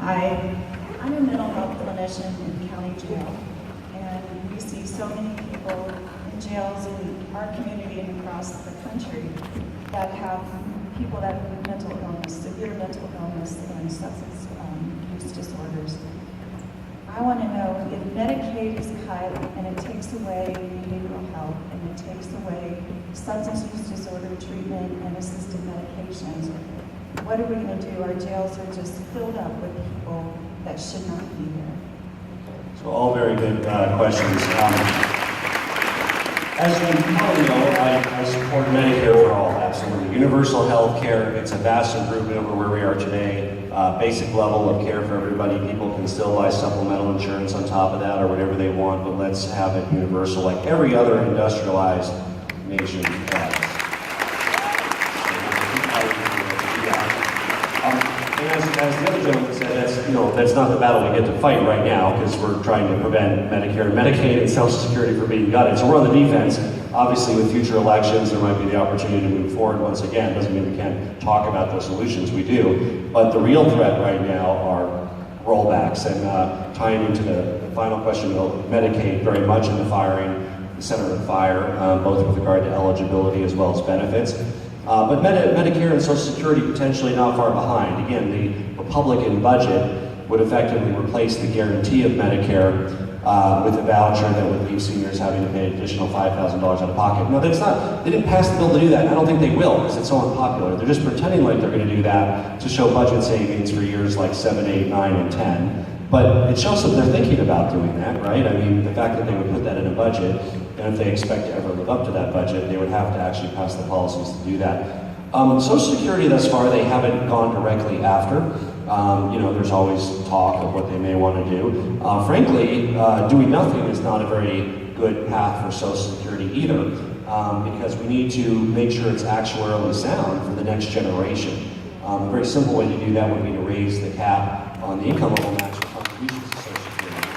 I'm a mental health clinician in county jail, and we see so many people in jails in our community and across the country that have people that have mental illness, severe mental illness, and substance use disorders. I want to know if Medicaid is cut and it takes away behavioral health and it takes away substance use disorder treatment and assisted medications, what are we going to do? Our jails are just filled up with people that should not be there. So all very good questions. As you probably know, I support Medicare for all, absolutely. Universal health care, it's a vast improvement over where we are today. Basic level of care for everybody. People can still buy supplemental insurance on top of that or whatever they want, but let's have it universal like every other industrialized nation has. As the other gentleman said, that's not the battle we get to fight right now because we're trying to prevent Medicare and Medicaid and Social Security from being gutted. So we're on the defense. Obviously, with future elections, there might be the opportunity to move forward once again. Doesn't mean we can't talk about those solutions. We do. But the real threat right now are rollbacks. And tying into the final question of Medicaid, very much in the center of the fire, both with regard to eligibility as well as benefits. But Medicare and Social Security potentially not far behind. Again, the Republican budget would effectively replace the guarantee of Medicare with a voucher that would leave seniors having to pay an additional $5,000 out of pocket. No, they didn't pass the bill to do that, and I don't think they will because it's so unpopular. They're just pretending like they're going to do that to show budget savings for years like 7, 8, 9, and 10. But it shows that they're thinking about doing that, right? I mean, the fact that they would put that in a budget, and if they expect to ever live up to that budget, they would have to actually pass the policies to do that. Social Security thus far, they haven't gone directly after. There's always talk of what they may want to do. Frankly, doing nothing is not a very good path for Social Security either, because we need to make sure it's actuarially sound for the next generation. A very simple way to do that would be to raise the cap on the income level match for contributions to Social Security.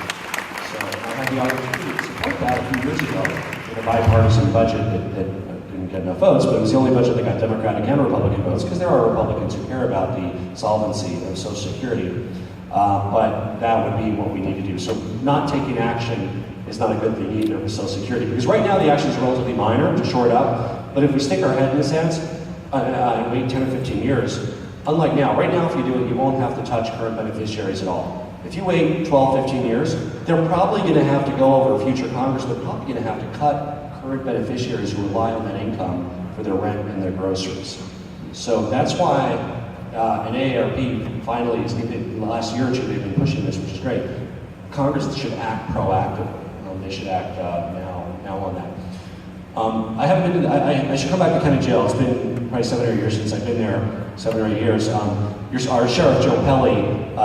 So I had the opportunity to support that a few years ago in a bipartisan budget that didn't get enough votes, but it was the only budget that got Democratic and Republican votes because there are Republicans who care about the solvency of Social Security. But that would be what we need to do. So not taking action is not a good thing either with Social Security because right now the action is relatively minor to shore it up. But if we stick our head in the sands and wait 10 or 15 years, unlike now, right now if you do it, you won't have to touch current beneficiaries at all. If you wait 12, 15 years, they're probably going to have to go over future Congress, they're probably going to have to cut current beneficiaries who rely on that income for their rent and their groceries. So that's why an AARP finally, in the last year or two, they've been pushing this, which is great. Congress should act proactively. They should act now on that. I should come back to county jail. It's been probably 7 or 8 years since I've been there, 7 or 8 years. Our Sheriff Joe Pelly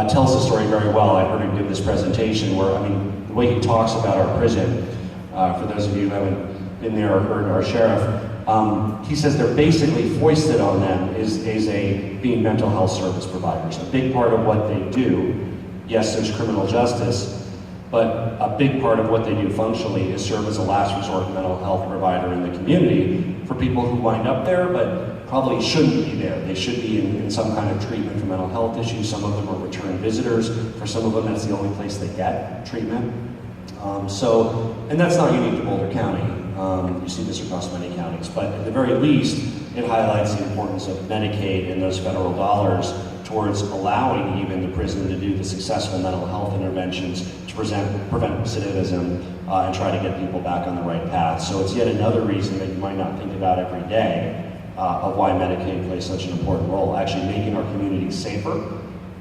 tells the story very well. I heard him give this presentation where, the way he talks about our prison, for those of you who haven't been there or heard our sheriff, he says they're basically foisted on them is being mental health service providers. A big part of what they do, yes, there's criminal justice, but a big part of what they do functionally is serve as a last resort mental health provider in the community for people who wind up there, but probably shouldn't be there. They should be in some kind of treatment for mental health issues. Some of them are return visitors. For some of them, that's the only place they get treatment. And that's not unique to Boulder County. You see this across many counties, but at the very least, it highlights the importance of Medicaid and those federal dollars towards allowing even the prison to do the successful mental health interventions to prevent recidivism and try to get people back on the right path. So it's yet another reason that you might not think about every day of why Medicaid plays such an important role, actually making our communities safer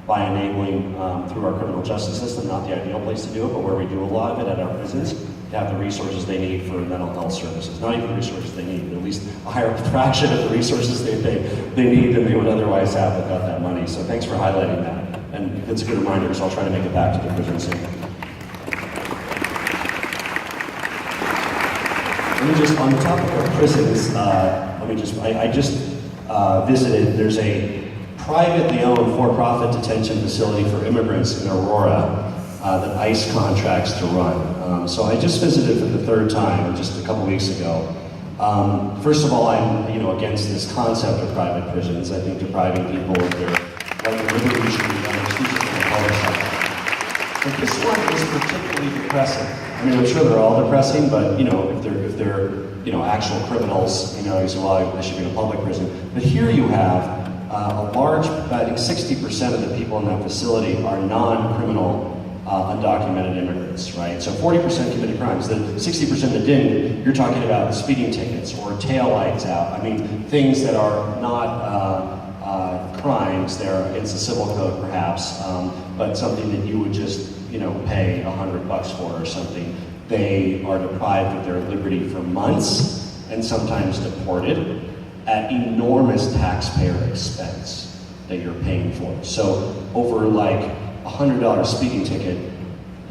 by enabling, through our criminal justice system, not the ideal place to do it, but where we do a lot of it at our prisons, to have the resources they need for mental health services. Not even the resources they need, but at least a higher fraction of the resources they need than they would otherwise have without that money. So thanks for highlighting that. And it's a good reminder, because I'll try to make it back to the prison soon. Let me just, on the topic of prisons, I just visited, there's a privately owned for-profit detention facility for immigrants in Aurora that ICE contracts to run. So I just visited for the third time just a couple weeks ago. First of all, I'm against this concept of private prisons. I think depriving people of their right to liberty should be done exclusively in the public But this one is particularly depressing. I mean, I'm sure they're all depressing, but you know, if they're actual criminals, you say, well, they should be in a public prison. But here you have a large, I think 60% of the people in that facility are non-criminal, undocumented immigrants, right? So 40% committed crimes. The 60% that didn't, you're talking about speeding tickets or tail lights out. I mean, things that are not crimes. They're against the civil code, perhaps, but something that you would just, pay $100 for or something. They are deprived of their liberty for months and sometimes deported at enormous taxpayer expense that you're paying for. So over like $100 speeding ticket,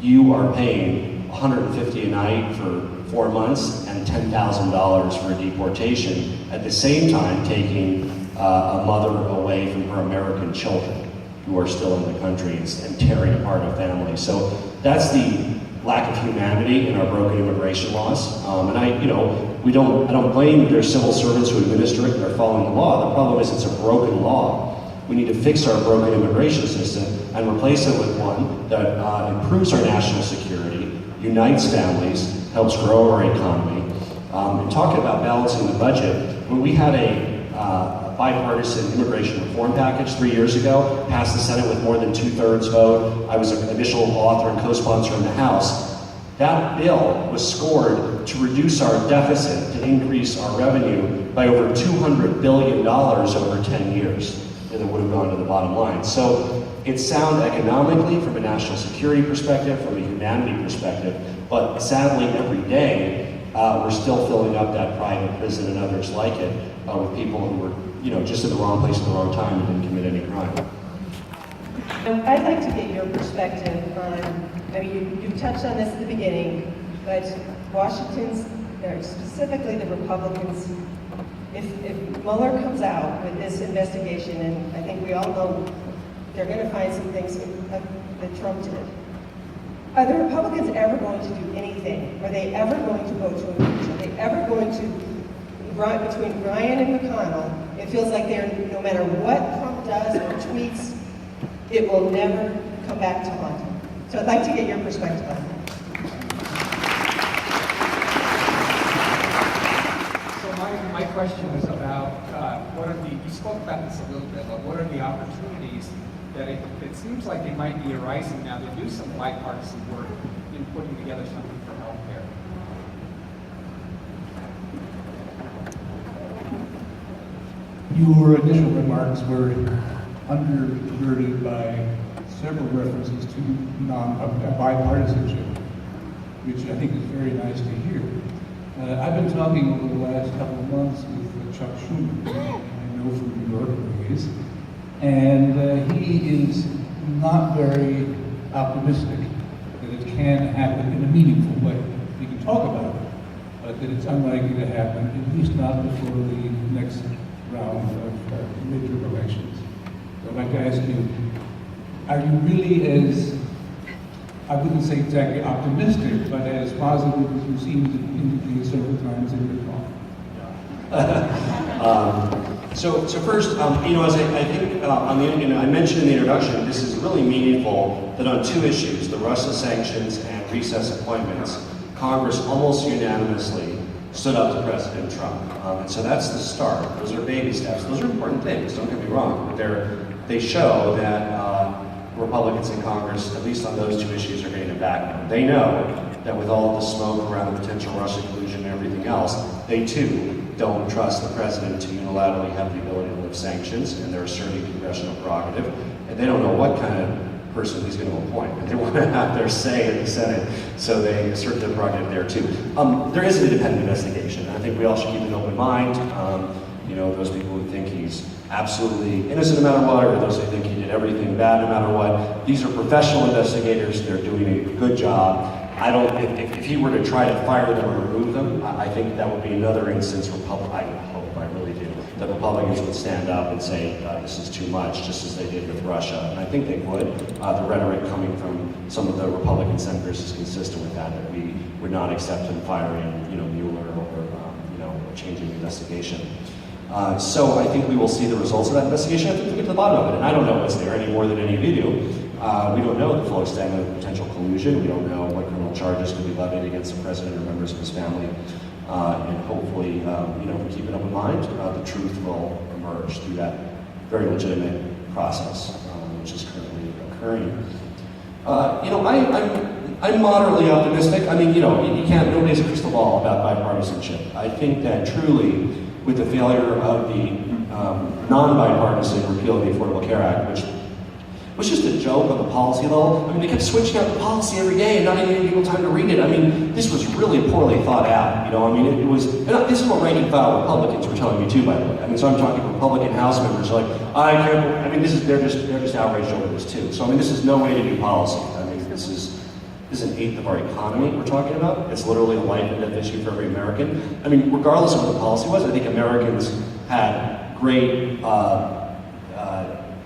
you are paying $150 a night for 4 months and $10,000 for deportation, at the same time taking a mother away from her American children who are still in the country and tearing apart a family. So that's the lack of humanity in our broken immigration laws. And I don't blame their civil servants who administer it and are following the law. The problem is it's a broken law. We need to fix our broken immigration system and replace it with one that improves our national security, unites families, helps grow our economy. And talking about balancing the budget, when we had a bipartisan immigration reform package 3 years ago, passed the Senate with more than 2/3 vote. I was an initial author and co-sponsor in the House. That bill was scored to reduce our deficit, to increase our revenue by over $200 billion over 10 years. That would have gone to the bottom line. So it's sound economically, from a national security perspective, from a humanity perspective, but sadly every day we're still filling up that private prison and others like it with people who were just in the wrong place at the wrong time and didn't commit any crime. I'd like to get your perspective on, you touched on this at the beginning, but Washington's, or specifically the Republicans, if Mueller comes out with this investigation, and I think we all know they're going to find some things that Trump did, are the Republicans ever going to do anything? Are they ever going to vote to impeach? Are they ever going to, between Ryan and McConnell, it feels like no matter what Trump does or tweets, it will never come back to haunt him. So I'd like to get your perspective on that. So my question is about you spoke about this a little bit, but what are the opportunities that it seems like they might be arising now to do some bipartisan work in putting together something for healthcare? Your initial remarks were undergirded by several references to bipartisanship, which I think is very nice to hear. I've been talking over the last couple of months with Chuck Schumer, I know from New York where he is, and he is not very optimistic that it can happen in a meaningful way. We can talk about it, but that it's unlikely to happen, at least not before the next round of midterm elections. So I'd like to ask you, are you really as, I wouldn't say exactly optimistic, but as positive as you seem to indicate several times in your talk? So first, as I think I mentioned in the introduction, this is really meaningful that on two issues, the Russia sanctions and recess appointments, Congress almost unanimously stood up to President Trump. And so that's the start. Those are baby steps. Those are important things, don't get me wrong. But they show that Republicans in Congress, at least on those two issues, are getting a backbone. They know that with all of the smoke around the potential Russia collusion and everything else, they too don't trust the president to unilaterally have the ability to lift sanctions, and they're asserting congressional prerogative. And they don't know what kind of person he's going to appoint, but they want to have their say in the Senate, so they assert their prerogative there too. There is an independent investigation. I think we all should keep an open mind. Those people who think he's absolutely innocent no matter what, or those who think he did everything bad no matter what. These are professional investigators. They're doing a good job. If he were to try to fire them or remove them, I think that would be another instance I really do, that Republicans would stand up and say, this is too much, just as they did with Russia. And I think they would. The rhetoric coming from some of the Republican senators is consistent with that we would not accept him firing, Mueller or changing the investigation. So I think we will see the results of that investigation. I think we'll get to the bottom of it. And I don't know what's there any more than any of you do. We don't know the full extent of potential collusion. We don't know what criminal charges could be levied against the president or members of his family. And hopefully, if we keep an open mind, the truth will emerge through that very legitimate process, which is currently occurring. I'm moderately optimistic. I mean, you nobody has a crystal ball about bipartisanship. I think that truly, with the failure of the non-bipartisan repeal of the Affordable Care Act, which was just a joke on the policy level. I mean, they kept switching out the policy every day and not even giving people time to read it. I mean, this was really poorly thought out. It was, and this is what rank and file Republicans were telling me too, by the way. I mean, so I'm talking Republican House members who are like, they're just outraged over this too. So I mean, this is no way to do policy. I mean, this is an eighth of our economy we're talking about. It's literally a life and death issue for every American. I mean, regardless of what the policy was, I think Americans had great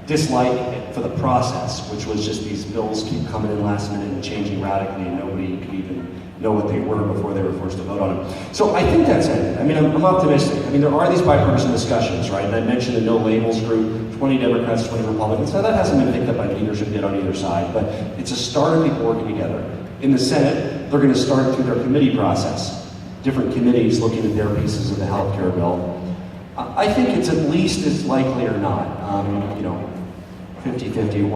dislike for the process, which was just these bills keep coming in last minute and changing radically, and nobody could even know what they were before they were forced to vote on them. So I think that's it. I mean, I'm optimistic. I mean, there are these bipartisan discussions, right? And I mentioned the No Labels group, 20 Democrats, 20 Republicans. Now that hasn't been picked up by leadership yet on either side, but it's a start of people working together. In the Senate, they're going to start through their committee process. Different committees looking at their pieces of the health care bill. I think it's at least as likely or not, 50-50,